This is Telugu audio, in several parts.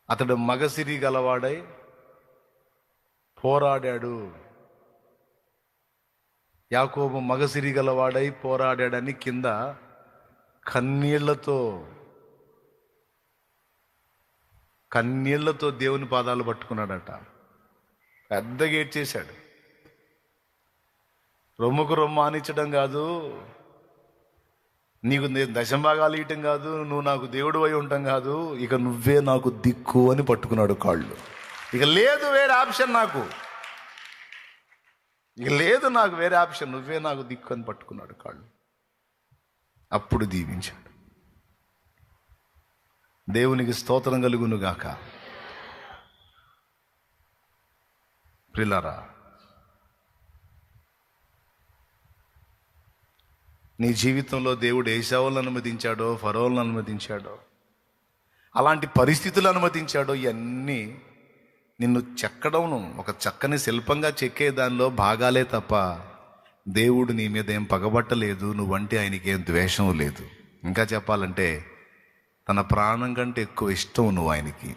అతడు మగసిరి గలవాడై పోరాడాడు. యాకోబు మగసిరి గలవాడై పోరాడాడని కింద కన్నీళ్లతో దేవుని పాదాలు పట్టుకున్నాడట. పెద్దగా ఏడ్చేశాడు. రొమ్ముకు రొమ్ము ఆనించడం కాదు, నీకు నేను దశంభాగాలు ఇయటం కాదు, నువ్వు నాకు దేవుడు అయి ఉంటాం కాదు, ఇక నువ్వే నాకు దిక్కు అని పట్టుకున్నాడు కాళ్ళు. ఇక లేదు వేరే ఆప్షన్ నాకు, ఇక లేదు నాకు వేరే ఆప్షన్, నువ్వే నాకు దిక్కు అని పట్టుకున్నాడు కాళ్ళు. అప్పుడు దీవించాడు. దేవునికి స్తోత్రం కలుగును గాక. ప్రియులారా, నీ జీవితంలో దేవుడు ఏశావులను అనుమతించాడో, ఫరోలను అనుమతించాడో, అలాంటి పరిస్థితులు అనుమతించాడో, ఇవన్నీ నిన్ను చెక్కడం, ఒక చక్కని శిల్పంగా చెక్కే దానిలో భాగాలే తప్ప దేవుడు నీ మీద ఏం పగబట్టలేదు, నువ్వంటే ఆయనకి ఏం ద్వేషం లేదు. ఇంకా చెప్పాలంటే తన ప్రాణం కంటే ఎక్కువ ఇష్టం నువ్వు ఆయనకి.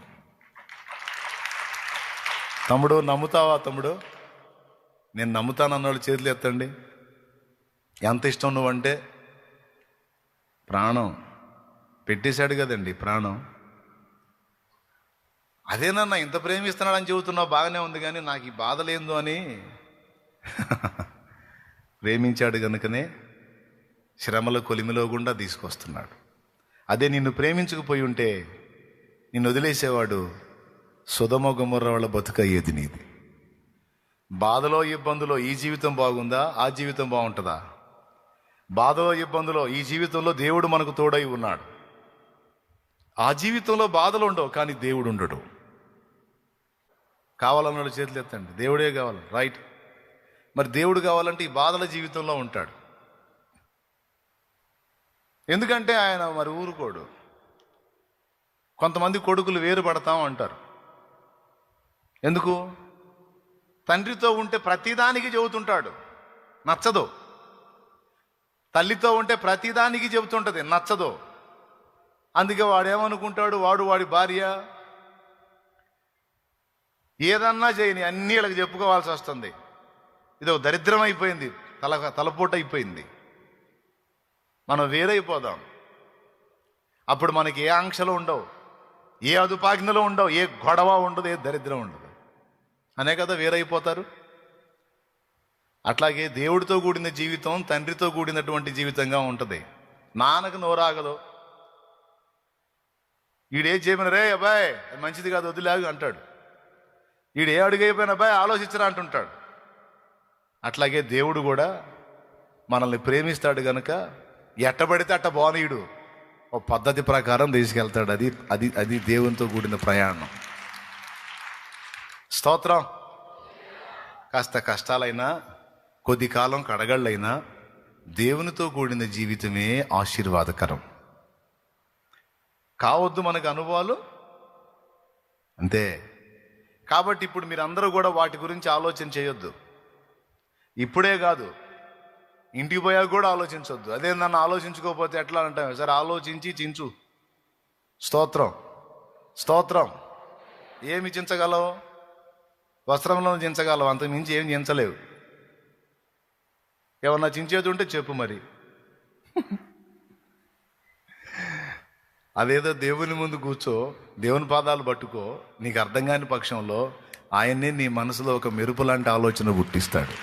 తమ్ముడు నమ్ముతావా? తమ్ముడు నేను నమ్ముతాను అన్నవాళ్ళు చేతులు ఎత్తండి. ఎంత ఇష్టం నువ్వంటే? ప్రాణం పెట్టేశాడు కదండి, ప్రాణం. అదేనన్నా ఇంత ప్రేమిస్తున్నాడని చెబుతున్నావు, బాగానే ఉంది, కానీ నాకు ఈ బాధలేందో అని ప్రేమించాడు కనుకనే శ్రమల కొలిమిలో గుండా తీసుకొస్తున్నాడు. అదే నిన్ను ప్రేమించకపోయి ఉంటే నిన్ను వదిలేసేవాడు. సొదొమ గొమొర్రా వాళ్ళ బతుకయ్యేది నీది. బాధలో ఇబ్బందులో ఈ జీవితం బాగుందా? ఆ జీవితం బాగుంటుందా? బాధలో ఇబ్బందులో ఈ జీవితంలో దేవుడు మనకు తోడై ఉన్నాడు. ఆ జీవితంలో బాధలు ఉండవు, కానీ దేవుడు ఉండడు. కావాలన్నాడు చేతులు ఎత్తండి. దేవుడే కావాలి, రైట్. మరి దేవుడు కావాలంటే ఈ బాధల జీవితంలో ఉంటాడు. ఎందుకంటే ఆయన మరి ఊరుకోడు. కొంతమంది కొడుకులు వేరు పడతాం అంటారు. ఎందుకు? తండ్రితో ఉంటే ప్రతిదానికి చెబుతుంటాడు, నచ్చదు. తల్లితో ఉంటే ప్రతిదానికి చెబుతుంటది, నచ్చదు. అందుకే వాడేమనుకుంటాడు, వాడి భార్య ఏదన్నా చేయని అన్నీ వీళ్ళకి చెప్పుకోవాల్సి వస్తుంది. ఇది ఒక దరిద్రం అయిపోయింది, తలపోటు అయిపోయింది. మనం వేరైపోదాం. అప్పుడు మనకి ఏ ఆంక్షలు ఉండవు, ఏ అదుపాజ్ఞలు ఉండవు, ఏ గొడవ ఉండదు, ఏ దరిద్రం ఉండదు. అనే కదా వేరైపోతారు. అట్లాగే దేవుడితో కూడిన జీవితం తండ్రితో కూడినటువంటి జీవితంగా ఉంటుంది. నాన్నకు నోరాగదు. ఈడే చెప్పిన రే అబ్బాయి మంచిది కాదు వదిలేగు అంటాడు. ఈడు ఏ అడుగైపోయిన అబ్బాయి ఆలోచించరా అంటుంటాడు. అట్లాగే దేవుడు కూడా మనల్ని ప్రేమిస్తాడు కనుక ఎట్టబడితే అట్ట బానీయుడు, ఓ పద్ధతి ప్రకారం తీసుకెళ్తాడు. అది అది అది దేవునితో కూడిన ప్రయాణం. స్తోత్రం. కాస్త కష్టాలైనా, కొద్ది కాలం కడగళ్ళైనా దేవునితో కూడిన జీవితమే ఆశీర్వాదకరం. కావద్దు మనకు అనుభవాలు, అంతే. కాబట్టి ఇప్పుడు మీరు అందరూ కూడా వాటి గురించి ఆలోచన చేయొద్దు. ఇప్పుడే కాదు, ఇంటికి పోయాక కూడా ఆలోచించొద్దు. అదే నన్ను ఆలోచించుకోకపోతే ఎట్లా అంటావు? సరే ఆలోచించి చించు. స్తోత్రం స్తోత్రం. ఏమి చించగలవు? వస్త్రంలో చించగలవు, అంత మించి ఏం చించలేవు. ఏమన్నా చించేది ఉంటే చెప్పు మరి. అదేదో దేవుని ముందు కూర్చో, దేవుని పాదాలు పట్టుకో. నీకు అర్థం కాని పక్షంలో ఆయన్నే నీ మనసులో ఒక మెరుపు లాంటి ఆలోచన పుట్టిస్తాడు.